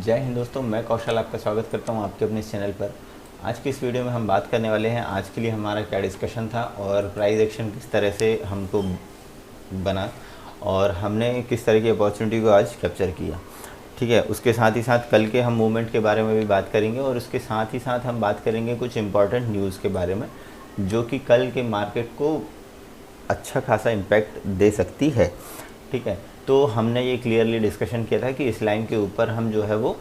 जय हिंद दोस्तों, मैं कौशल आपका स्वागत करता हूं आपके अपने इस चैनल पर। आज की इस वीडियो में हम बात करने वाले हैं आज के लिए हमारा क्या डिस्कशन था और प्राइस एक्शन किस तरह से हमको बना और हमने किस तरह की अपॉर्चुनिटी को आज कैप्चर किया। ठीक है, उसके साथ ही साथ कल के हम मूवमेंट के बारे में भी बात करेंगे और उसके साथ ही साथ हम बात करेंगे कुछ इंपॉर्टेंट न्यूज़ के बारे में जो कि कल के मार्केट को अच्छा खासा इम्पैक्ट दे सकती है। ठीक है, तो हमने ये क्लियरली डिस्कशन किया था कि इस लाइन के ऊपर हम जो है वो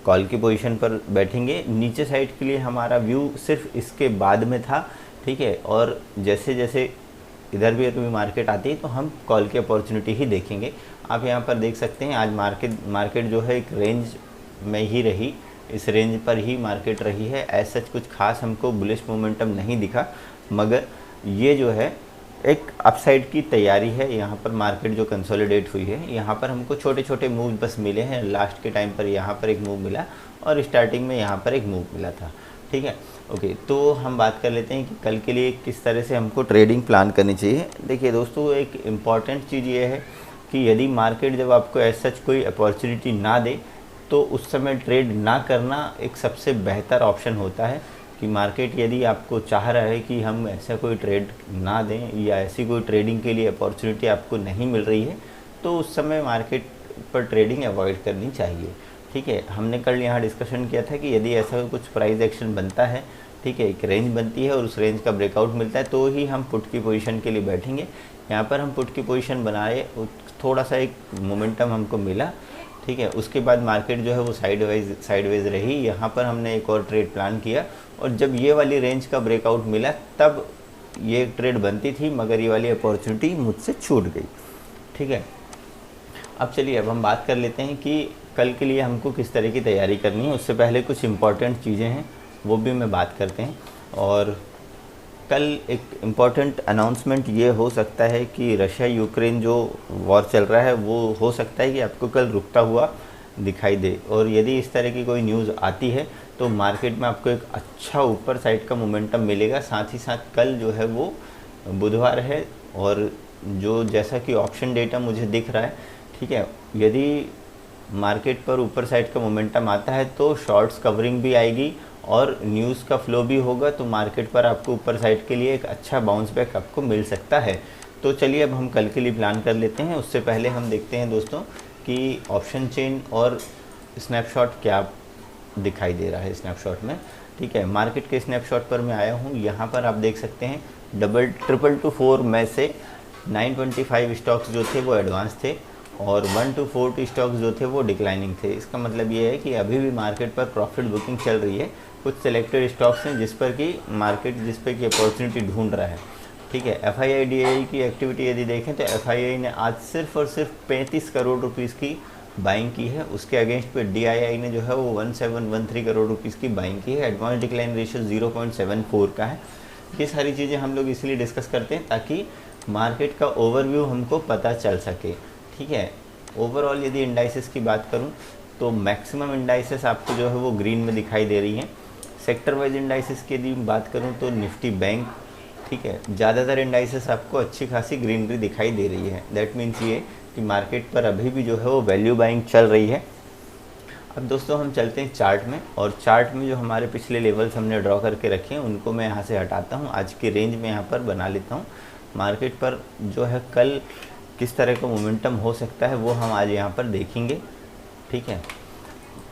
कॉल की पोजीशन पर बैठेंगे। नीचे साइड के लिए हमारा व्यू सिर्फ इसके बाद में था। ठीक है, और जैसे जैसे इधर भी कभी मार्केट आती है तो हम कॉल की अपॉर्चुनिटी ही देखेंगे। आप यहाँ पर देख सकते हैं आज मार्केट जो है एक रेंज में ही रही, इस रेंज पर ही मार्केट रही है। ऐसा कुछ खास हमको बुलिश मोमेंटम नहीं दिखा, मगर ये जो है एक अपसाइड की तैयारी है। यहाँ पर मार्केट जो कंसोलिडेट हुई है, यहाँ पर हमको छोटे छोटे मूव बस मिले हैं। लास्ट के टाइम पर यहाँ पर एक मूव मिला और स्टार्टिंग में यहाँ पर एक मूव मिला था। ठीक है, ओके, तो हम बात कर लेते हैं कि कल के लिए किस तरह से हमको ट्रेडिंग प्लान करनी चाहिए। देखिए दोस्तों, एक इम्पॉर्टेंट चीज़ ये है कि यदि मार्केट जब आपको ऐसा कोई अपॉर्चुनिटी ना दे तो उस समय ट्रेड ना करना एक सबसे बेहतर ऑप्शन होता है। कि मार्केट यदि आपको चाह रहा है कि हम ऐसा कोई ट्रेड ना दें या ऐसी कोई ट्रेडिंग के लिए अपॉर्चुनिटी आपको नहीं मिल रही है तो उस समय मार्केट पर ट्रेडिंग अवॉइड करनी चाहिए। ठीक है, हमने कल यहाँ डिस्कशन किया था कि यदि ऐसा कुछ प्राइस एक्शन बनता है, ठीक है, एक रेंज बनती है और उस रेंज का ब्रेकआउट मिलता है तो ही हम पुट की पोजीशन के लिए बैठेंगे। यहाँ पर हम पुट की पोजीशन बनाए, थोड़ा सा एक मोमेंटम हमको मिला। ठीक है, उसके बाद मार्केट जो है वो साइडवेज रही। यहाँ पर हमने एक और ट्रेड प्लान किया और जब ये वाली रेंज का ब्रेकआउट मिला तब ये ट्रेड बनती थी, मगर ये वाली अपॉर्चुनिटी मुझसे छूट गई। ठीक है, अब चलिए अब हम बात कर लेते हैं कि कल के लिए हमको किस तरह की तैयारी करनी है। उससे पहले कुछ इम्पॉर्टेंट चीज़ें हैं वो भी मैं बात करते हैं। और कल एक इम्पॉर्टेंट अनाउंसमेंट ये हो सकता है कि रशिया यूक्रेन जो वॉर चल रहा है वो हो सकता है कि आपको कल रुकता हुआ दिखाई दे। और यदि इस तरह की कोई न्यूज़ आती है तो मार्केट में आपको एक अच्छा ऊपर साइड का मोमेंटम मिलेगा। साथ ही साथ कल जो है वो बुधवार है और जो जैसा कि ऑप्शन डेटा मुझे दिख रहा है, ठीक है, यदि मार्केट पर ऊपर साइड का मोमेंटम आता है तो शॉर्ट्स कवरिंग भी आएगी और न्यूज़ का फ्लो भी होगा, तो मार्केट पर आपको ऊपर साइड के लिए एक अच्छा बाउंस बैक आपको मिल सकता है। तो चलिए अब हम कल के लिए प्लान कर लेते हैं। उससे पहले हम देखते हैं दोस्तों कि ऑप्शन चेन और स्नैपशॉट क्या दिखाई दे रहा है स्नैपशॉट में। ठीक है, मार्केट के स्नैपशॉट पर मैं आया हूँ। यहाँ पर आप देख सकते हैं 222 में से 925 स्टॉक्स जो थे वो एडवांस थे और 1 to 40 स्टॉक्स जो थे वो डिक्लाइनिंग थे। इसका मतलब ये है कि अभी भी मार्केट पर प्रॉफिट बुकिंग चल रही है। कुछ सिलेक्टेड स्टॉक्स हैं जिस पर कि मार्केट जिस पर की अपॉर्चुनिटी ढूंढ रहा है। ठीक है, FII की एक्टिविटी यदि देखें तो FII ने आज सिर्फ और सिर्फ 35 करोड़ रुपीज़ की बाइंग की है। उसके अगेंस्ट पे DII ने जो है वो 1713 करोड़ रुपीज़ की बाइंग की है। एडवांस डिक्लाइन रेशियो 0.74 का है। ये सारी चीज़ें हम लोग इसलिए डिस्कस करते हैं ताकि मार्केट का ओवरव्यू हमको पता चल सके। ठीक है, ओवरऑल यदि इंडाइसेस की बात करूं तो मैक्सिमम इंडाइसेस आपको जो है वो ग्रीन में दिखाई दे रही हैं। सेक्टर वाइज इंडाइसेस की यदि बात करूं तो निफ्टी बैंक, ठीक है, ज़्यादातर इंडाइसेस आपको अच्छी खासी ग्रीनरी दिखाई दे रही है। दैट मीन्स ये कि मार्केट पर अभी भी जो है वो वैल्यू बाइंग चल रही है। अब दोस्तों हम चलते हैं चार्ट में, और चार्ट में जो हमारे पिछले लेवल्स हमने ड्रॉ करके रखे हैं उनको मैं यहाँ से हटाता हूँ। आज की रेंज में यहाँ पर बना लेता हूँ। मार्केट पर जो है कल किस तरह का मोमेंटम हो सकता है वो हम आज यहाँ पर देखेंगे। ठीक है,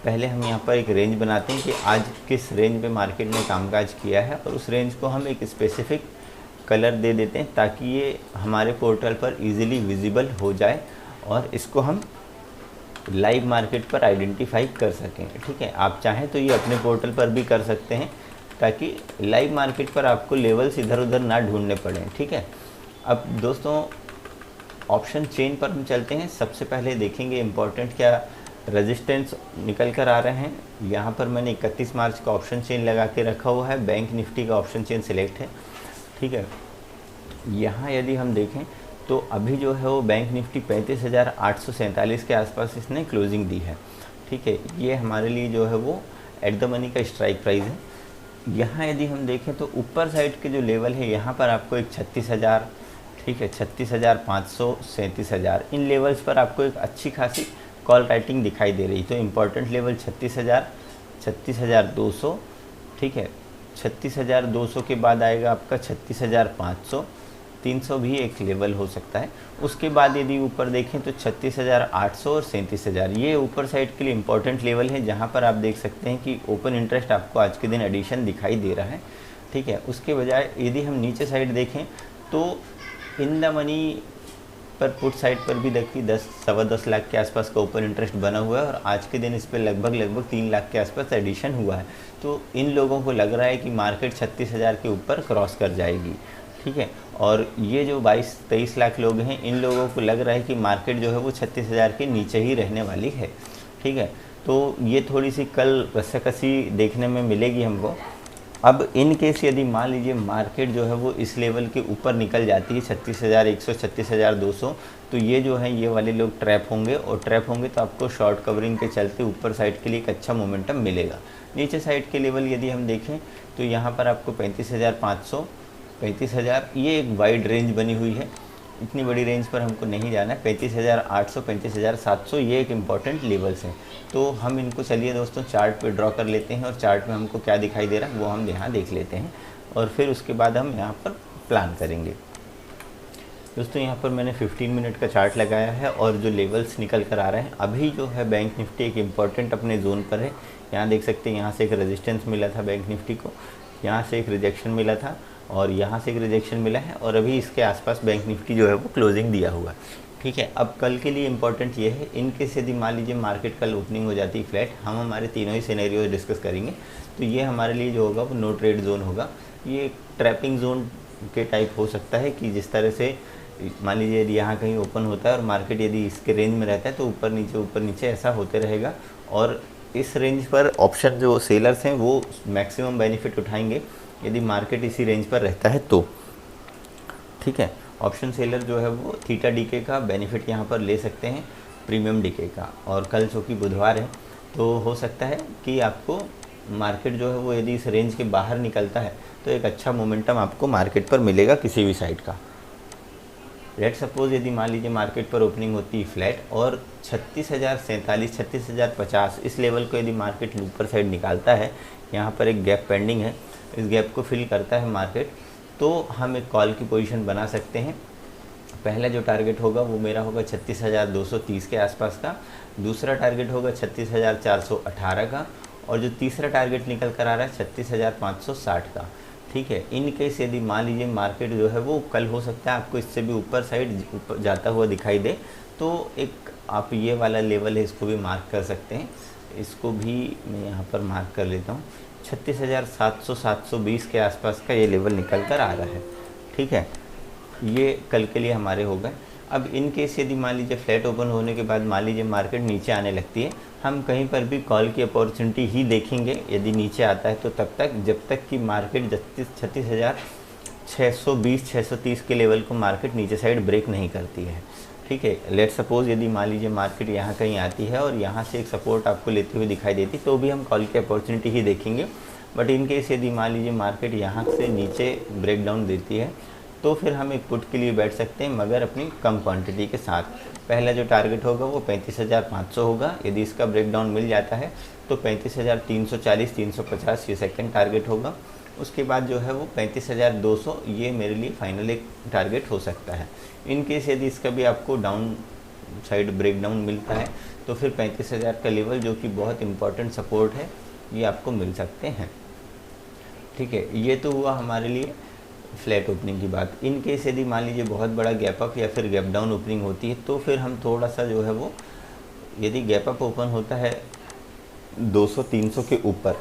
पहले हम यहाँ पर एक रेंज बनाते हैं कि आज किस रेंज पे मार्केट ने कामकाज किया है और उस रेंज को हम एक स्पेसिफिक कलर दे देते हैं ताकि ये हमारे पोर्टल पर इजीली विजिबल हो जाए और इसको हम लाइव मार्केट पर आइडेंटिफाई कर सकें। ठीक है, आप चाहें तो ये अपने पोर्टल पर भी कर सकते हैं ताकि लाइव मार्केट पर आपको लेवल्स इधर उधर ना ढूंढने पड़ें। ठीक है, अब दोस्तों ऑप्शन चेन पर हम चलते हैं। सबसे पहले देखेंगे इम्पॉर्टेंट क्या रेजिस्टेंस निकल कर आ रहे हैं। यहाँ पर मैंने 31 मार्च का ऑप्शन चेन लगा के रखा हुआ है। बैंक निफ्टी का ऑप्शन चेन सिलेक्ट है। ठीक है, यहाँ यदि हम देखें तो अभी जो है वो बैंक निफ्टी 35,847 के आसपास इसने क्लोजिंग दी है। ठीक है, ये हमारे लिए जो है वो एट द मनी का स्ट्राइक प्राइस है। यहाँ यदि हम देखें तो ऊपर साइड के जो लेवल है यहाँ पर आपको एक 36,000, ठीक है, 36,500, 37,000, इन लेवल्स पर आपको एक अच्छी खासी कॉल राइटिंग दिखाई दे रही। तो इम्पॉर्टेंट लेवल 36,000, 36,200, ठीक है। 36,200 के बाद आएगा आपका 36,500, 300 भी एक लेवल हो सकता है। उसके बाद यदि ऊपर देखें तो 36,800 और 37,000, ये ऊपर साइड के लिए इम्पोर्टेंट लेवल है, जहाँ पर आप देख सकते हैं कि ओपन इंटरेस्ट आपको आज के दिन एडिशन दिखाई दे रहा है, ठीक है। उसके बजाय यदि हम नीचे साइड देखें तो इन द मनी पर पुट साइड पर भी देखिए 10-10.25 लाख के आसपास का ओपन इंटरेस्ट बना हुआ है और आज के दिन इस पर लगभग 3 लाख के आसपास एडिशन हुआ है। तो इन लोगों को लग रहा है कि मार्केट 36,000 के ऊपर क्रॉस कर जाएगी, ठीक है। और ये जो 22-23 लाख लोग हैं, इन लोगों को लग रहा है कि मार्केट जो है वो 36,000 के नीचे ही रहने वाली है, ठीक है। तो ये थोड़ी सी कल रस्साकसी देखने में मिलेगी हमको। अब इन केस यदि मान लीजिए मार्केट जो है वो इस लेवल के ऊपर निकल जाती है 36,100, 36,200, तो ये जो है ये वाले लोग ट्रैप होंगे, और ट्रैप होंगे तो आपको शॉर्ट कवरिंग के चलते ऊपर साइड के लिए एक अच्छा मोमेंटम मिलेगा। नीचे साइड के लेवल यदि हम देखें तो यहाँ पर आपको 35,500, 35,000, ये एक वाइड रेंज बनी हुई है, इतनी बड़ी रेंज पर हमको नहीं जाना है। 35,800, 35,700 ये एक इम्पॉर्टेंट लेवल्स हैं। तो हम इनको चलिए दोस्तों चार्ट पे ड्रॉ कर लेते हैं और चार्ट में हमको क्या दिखाई दे रहा है वो हम यहाँ देख लेते हैं और फिर उसके बाद हम यहाँ पर प्लान करेंगे। दोस्तों यहाँ पर मैंने 15 मिनट का चार्ट लगाया है और जो लेवल्स निकल कर आ रहे हैं, अभी जो है बैंक निफ्टी एक इम्पॉर्टेंट अपने जोन पर है। यहाँ देख सकते हैं, यहाँ से एक रेजिस्टेंस मिला था बैंक निफ्टी को, यहाँ से एक रिजेक्शन मिला था और यहाँ से एक रिजेक्शन मिला है और अभी इसके आसपास बैंक निफ्टी जो है वो क्लोजिंग दिया हुआ है, ठीक है। अब कल के लिए इम्पोर्टेंट ये है, इनकेस यदि मान लीजिए मार्केट कल ओपनिंग हो जाती है फ्लैट, हम हमारे तीनों ही सिनेरियो डिस्कस करेंगे। तो ये हमारे लिए जो होगा वो नो ट्रेड जोन होगा। ये ट्रैपिंग जोन के टाइप हो सकता है कि जिस तरह से मान लीजिए यदि यहाँ कहीं ओपन होता है और मार्केट यदि इसके रेंज में रहता है तो ऊपर नीचे ऐसा होते रहेगा और इस रेंज पर ऑप्शन जो सेलर्स हैं वो मैक्सिमम बेनिफिट उठाएंगे यदि मार्केट इसी रेंज पर रहता है तो, ठीक है। ऑप्शन सेलर जो है वो थीटा डीके का बेनिफिट यहाँ पर ले सकते हैं, प्रीमियम डीके का। और कल चूँकि बुधवार है तो हो सकता है कि आपको मार्केट जो है वो यदि इस रेंज के बाहर निकलता है तो एक अच्छा मोमेंटम आपको मार्केट पर मिलेगा किसी भी साइड का। लेट सपोज यदि मान लीजिए मार्केट पर ओपनिंग होती है फ्लैट और 36,047, 36,050 इस लेवल को यदि मार्केट ऊपर साइड निकालता है, यहाँ पर एक गैप पेंडिंग है, इस गैप को फिल करता है मार्केट, तो हम एक कॉल की पोजीशन बना सकते हैं। पहला जो टारगेट होगा वो मेरा होगा 36,230 के आसपास का, दूसरा टारगेट होगा 36,418 का और जो तीसरा टारगेट निकल कर आ रहा है 36,560 का, ठीक है। इन केस यदि मान लीजिए मार्केट जो है वो कल हो सकता है आपको इससे भी ऊपर साइड ऊपर जाता हुआ दिखाई दे, तो एक आप ये वाला लेवल है इसको भी मार्क कर सकते हैं। इसको भी मैं यहाँ पर मार्क कर लेता हूँ, 36,700, 720 के आसपास का ये लेवल निकल कर आ रहा है, ठीक है। ये कल के लिए हमारे हो गए। अब इन केस यदि मान लीजिए फ्लैट ओपन होने के बाद मान लीजिए मार्केट नीचे आने लगती है, हम कहीं पर भी कॉल की अपॉर्चुनिटी ही देखेंगे यदि नीचे आता है तो तब तक जब तक कि मार्केट 36,620, 630 के लेवल को मार्केट नीचे साइड ब्रेक नहीं करती है, ठीक है। लेट सपोज यदि मान लीजिए मार्केट यहाँ कहीं आती है और यहाँ से एक सपोर्ट आपको लेते हुए दिखाई देती तो भी हम कॉल की अपॉर्चुनिटी ही देखेंगे। बट इन केस यदि मान लीजिए मार्केट यहाँ से नीचे ब्रेक डाउन देती है तो फिर हम एक पुट के लिए बैठ सकते हैं, मगर अपनी कम क्वांटिटी के साथ। पहला जो टारगेट होगा वो 35,500 होगा, यदि इसका ब्रेक डाउन मिल जाता है तो 35,340, 350 ये सेकंड टारगेट होगा। उसके बाद जो है वो 35,200 ये मेरे लिए फाइनल एक टारगेट हो सकता है। इन केस यदि इसका भी आपको डाउन साइड ब्रेक डाउन मिलता है तो फिर 35,000 का लेवल जो कि बहुत इंपॉर्टेंट सपोर्ट है ये आपको मिल सकते हैं, ठीक है। ये तो हुआ हमारे लिए फ्लैट ओपनिंग की बात। इन केस यदि मान लीजिए बहुत बड़ा गैप अप या फिर गैप डाउन ओपनिंग होती है तो फिर हम थोड़ा सा जो है वो यदि गैप अप ओपन होता है 200-300 के ऊपर,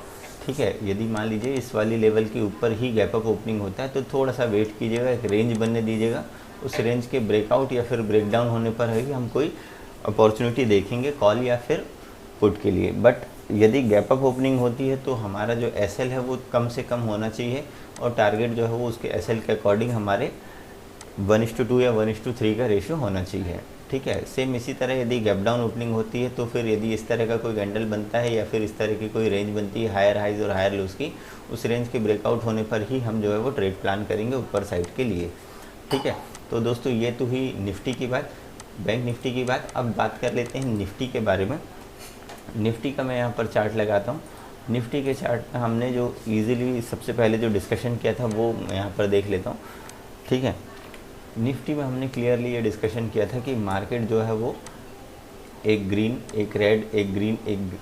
ठीक है, यदि मान लीजिए इस वाली लेवल के ऊपर ही गैप अप ओपनिंग होता है तो थोड़ा सा वेट कीजिएगा, एक रेंज बनने दीजिएगा। उस रेंज के ब्रेकआउट या फिर ब्रेक डाउन होने पर है कि हम कोई अपॉर्चुनिटी देखेंगे कॉल या फिर पुट के लिए। बट यदि गैप अप ओपनिंग होती है तो हमारा जो एसएल है वो कम से कम होना चाहिए और टारगेट जो है वो उसके एसएल के अकॉर्डिंग हमारे 1:2 या 1:3 का रेशियो होना चाहिए, ठीक है। सेम इसी तरह यदि गैप डाउन ओपनिंग होती है तो फिर यदि इस तरह का कोई कैंडल बनता है या फिर इस तरह की कोई रेंज बनती है हायर हाइज और हायर लोज की, उस रेंज के ब्रेकआउट होने पर ही हम जो है वो ट्रेड प्लान करेंगे ऊपर साइड के लिए, ठीक है। तो दोस्तों ये तो हुई निफ्टी की बात। बैंक निफ्टी की बात। अब बात कर लेते हैं निफ्टी के बारे में। निफ्टी का मैं यहाँ पर चार्ट लगाता हूँ। निफ्टी के चार्ट में हमने जो इजीली सबसे पहले जो डिस्कशन किया था वो मैं यहाँ पर देख लेता हूँ, ठीक है। निफ्टी में हमने क्लियरली ये डिस्कशन किया था कि मार्केट जो है वो एक ग्रीन, एक रेड, एक ग्रीन,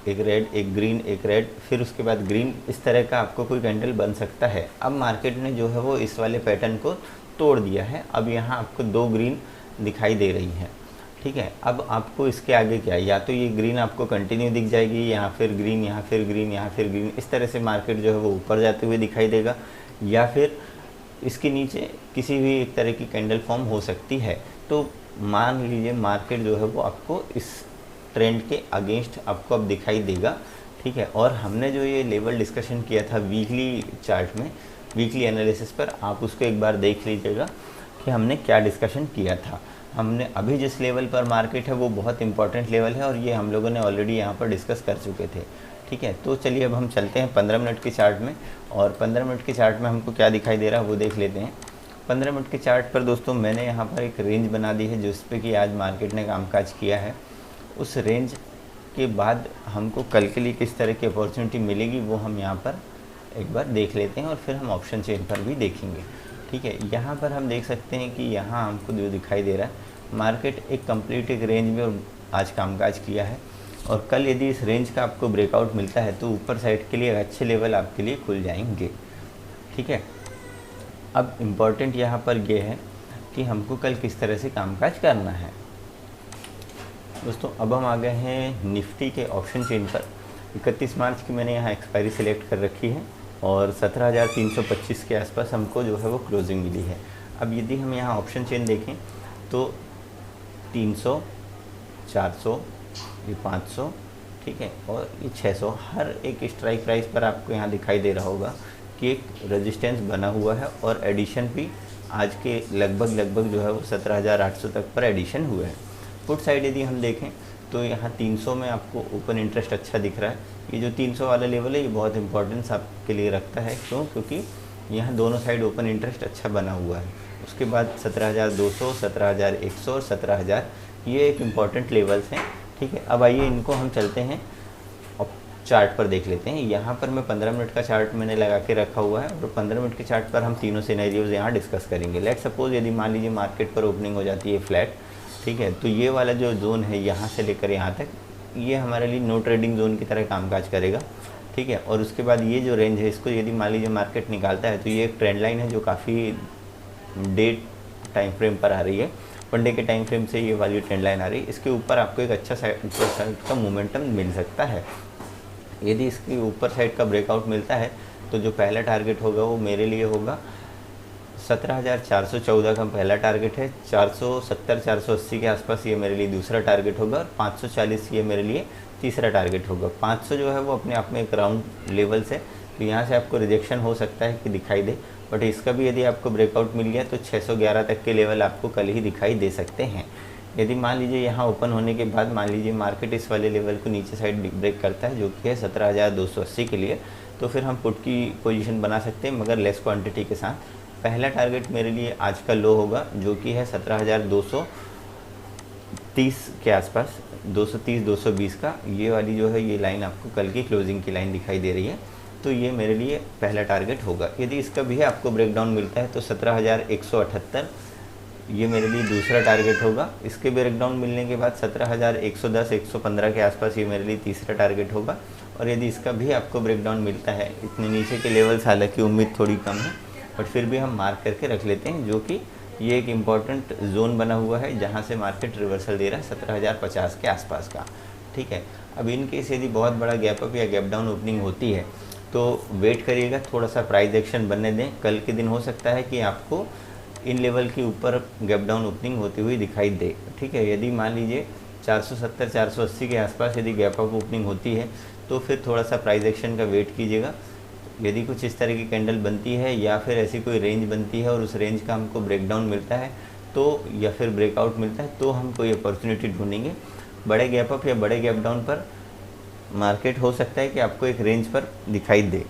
एक रेड, एक ग्रीन, एक रेड, फिर उसके बाद ग्रीन, इस तरह का आपको कोई कैंडल बन सकता है। अब मार्केट ने जो है वो इस वाले पैटर्न को तोड़ दिया है। अब यहाँ आपको 2 ग्रीन दिखाई दे रही हैं, ठीक है। अब आपको इसके आगे क्या है, या तो ये ग्रीन आपको कंटिन्यू दिख जाएगी, यहाँ फिर ग्रीन, यहाँ फिर ग्रीन, यहाँ फिर ग्रीन, इस तरह से मार्केट जो है वो ऊपर जाते हुए दिखाई देगा, या फिर इसके नीचे किसी भी एक तरह की कैंडल फॉर्म हो सकती है। तो मान लीजिए मार्केट जो है वो आपको इस ट्रेंड के अगेंस्ट आपको अब दिखाई देगा, ठीक है। और हमने जो ये लेवल डिस्कशन किया था वीकली चार्ट में, वीकली एनालिसिस पर, आप उसको एक बार देख लीजिएगा कि हमने क्या डिस्कशन किया था। हमने अभी जिस लेवल पर मार्केट है वो बहुत इंपॉर्टेंट लेवल है और ये हम लोगों ने ऑलरेडी यहाँ पर डिस्कस कर चुके थे, ठीक है। तो चलिए अब हम चलते हैं 15 मिनट के चार्ट में, और 15 मिनट के चार्ट में हमको क्या दिखाई दे रहा है वो देख लेते हैं। 15 मिनट के चार्ट पर दोस्तों मैंने यहाँ पर एक रेंज बना दी है जिस पे कि आज मार्केट ने कामकाज किया है। उस रेंज के बाद हमको कल के लिए किस तरह की अपॉर्चुनिटी मिलेगी वो हम यहाँ पर एक बार देख लेते हैं, और फिर हम ऑप्शन चेन पर भी देखेंगे, ठीक है। यहाँ पर हम देख सकते हैं कि यहाँ हमको जो दिखाई दे रहा है मार्केट एक कंप्लीट एक रेंज में और आज कामकाज किया है, और कल यदि इस रेंज का आपको ब्रेकआउट मिलता है तो ऊपर साइड के लिए अच्छे लेवल आपके लिए खुल जाएंगे, ठीक है। अब इम्पॉर्टेंट यहाँ पर यह है कि हमको कल किस तरह से कामकाज करना है दोस्तों। अब हम आ गए हैं निफ्टी के ऑप्शन चेन पर। 31 मार्च की मैंने यहाँ एक्सपायरी सिलेक्ट कर रखी है और 17,325 के आसपास हमको जो है वो क्लोजिंग मिली है। अब यदि हम यहाँ ऑप्शन चेन देखें तो 300, 400, ये 500, ठीक है, और ये 600, हर एक स्ट्राइक प्राइस पर आपको यहाँ दिखाई दे रहा होगा कि एक रेजिस्टेंस बना हुआ है, और एडिशन भी आज के लगभग जो है वो 17,800 तक पर एडिशन हुए हैं। पुट साइड यदि हम देखें तो यहाँ 300 में आपको ओपन इंटरेस्ट अच्छा दिख रहा है। ये जो 300 वाला लेवल है ये बहुत इंपॉर्टेंस आपके लिए रखता है, क्यों? क्योंकि यहाँ दोनों साइड ओपन इंटरेस्ट अच्छा बना हुआ है। उसके बाद 17,200, 17,100 और 17,000, ये एक इम्पॉर्टेंट लेवल्स हैं, ठीक है। अब आइए इनको हम चलते हैं और चार्ट पर देख लेते हैं। यहाँ पर मैं 15 मिनट का चार्ट मैंने लगा के रखा हुआ है, और 15 मिनट के चार्ट पर हम तीनों सिनेरियोज यहाँ डिस्कस करेंगे। लेट सपोज यदि मान लीजिए मार्केट पर ओपनिंग हो जाती है फ्लैट, ठीक है, तो ये वाला जो जोन है यहाँ से लेकर यहाँ तक, ये हमारे लिए नो ट्रेडिंग जोन की तरह कामकाज करेगा, ठीक है। और उसके बाद ये जो रेंज है इसको यदि मान लीजिए मार्केट निकालता है तो ये एक ट्रेंड लाइन है जो काफ़ी डे टाइम फ्रेम पर आ रही है। 1 डे के टाइम फ्रेम से ये वाली ट्रेंड लाइन आ रही है। इसके ऊपर आपको एक अच्छा साइड का मोमेंटम मिल सकता है। यदि इसके ऊपर साइड का ब्रेकआउट मिलता है तो जो पहला टारगेट होगा वो मेरे लिए होगा 17,414 का पहला टारगेट है, 470, 480 के आसपास ये मेरे लिए दूसरा टारगेट होगा, और 540 ये मेरे लिए तीसरा टारगेट होगा। 500 जो है वो अपने आप में एक राउंड लेवल से, तो यहाँ से आपको रिजेक्शन हो सकता है कि दिखाई दे, बट इसका भी यदि आपको ब्रेकआउट मिल गया तो 611 तक के लेवल आपको कल ही दिखाई दे सकते हैं। यदि मान लीजिए यहाँ ओपन होने के बाद मान लीजिए मार्केट इस वाले लेवल को नीचे साइड ब्रेक करता है जो कि है 17,280 के लिए, तो फिर हम पुट की पोजीशन बना सकते हैं मगर लेस क्वांटिटी के साथ। पहला टारगेट मेरे लिए आज का लो होगा जो कि है 17,230 के आसपास, 230, 220 का, ये वाली जो है ये लाइन आपको कल की क्लोजिंग की लाइन दिखाई दे रही है, तो ये मेरे लिए पहला टारगेट होगा। यदि इसका भी आपको ब्रेकडाउन मिलता है तो 17,178 ये मेरे लिए दूसरा टारगेट होगा। इसके ब्रेकडाउन मिलने के बाद 17,110, 115 के आसपास ये मेरे लिए तीसरा टारगेट होगा। और यदि इसका भी आपको ब्रेकडाउन मिलता है, इतने नीचे के लेवल्स हालांकि उम्मीद थोड़ी कम है बट फिर भी हम मार्क करके रख लेते हैं, जो कि ये एक इम्पॉर्टेंट जोन बना हुआ है जहाँ से मार्केट रिवर्सल दे रहा है 17,050 के आसपास का, ठीक है। अब इन केस यदि बहुत बड़ा गैप अप या गैप डाउन ओपनिंग होती है तो वेट करिएगा, थोड़ा सा प्राइस एक्शन बनने दें। कल के दिन हो सकता है कि आपको इन लेवल के ऊपर गैप डाउन ओपनिंग होती हुई दिखाई दे, ठीक है। यदि मान लीजिए 470, 480 के आसपास यदि गैप अप ओपनिंग होती है तो फिर थोड़ा सा प्राइस एक्शन का वेट कीजिएगा। यदि कुछ इस तरह की कैंडल बनती है या फिर ऐसी कोई रेंज बनती है और उस रेंज का हमको ब्रेकडाउन मिलता है तो, या फिर ब्रेकआउट मिलता है तो हम कोई अपॉर्चुनिटी ढूंढेंगे। बड़े गैप अप या बड़े गैप डाउन पर मार्केट हो सकता है कि आपको एक रेंज पर दिखाई दे,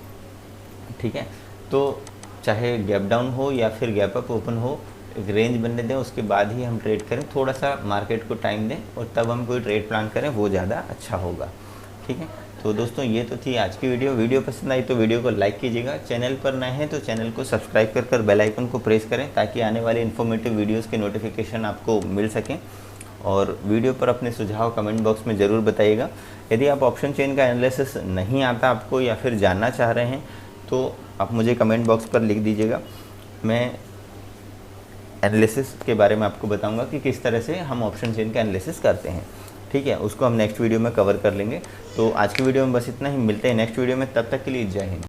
ठीक है। तो चाहे गैप डाउन हो या फिर गैप अप ओपन हो, एक रेंज बनने दें, उसके बाद ही हम ट्रेड करें, थोड़ा सा मार्केट को टाइम दें और तब हम कोई ट्रेड प्लान करें, वो ज़्यादा अच्छा होगा। ठीक है, तो दोस्तों ये तो थी आज की वीडियो पसंद आई तो वीडियो को लाइक कीजिएगा, चैनल पर नए हैं तो चैनल को सब्सक्राइब कर बेल आइकन को प्रेस करें ताकि आने वाले इन्फॉर्मेटिव वीडियोस के नोटिफिकेशन आपको मिल सकें। और वीडियो पर अपने सुझाव कमेंट बॉक्स में ज़रूर बताइएगा। यदि आप ऑप्शन चेन का एनालिसिस नहीं आता आपको या फिर जानना चाह रहे हैं तो आप मुझे कमेंट बॉक्स पर लिख दीजिएगा, मैं एनालिसिस के बारे में आपको बताऊंगा कि किस तरह से हम ऑप्शन चेन का एनालिसिस करते हैं। ठीक है, उसको हम नेक्स्ट वीडियो में कवर कर लेंगे। तो आज की वीडियो में बस इतना ही, मिलते हैं नेक्स्ट वीडियो में, तब तक के लिए जय हिंद।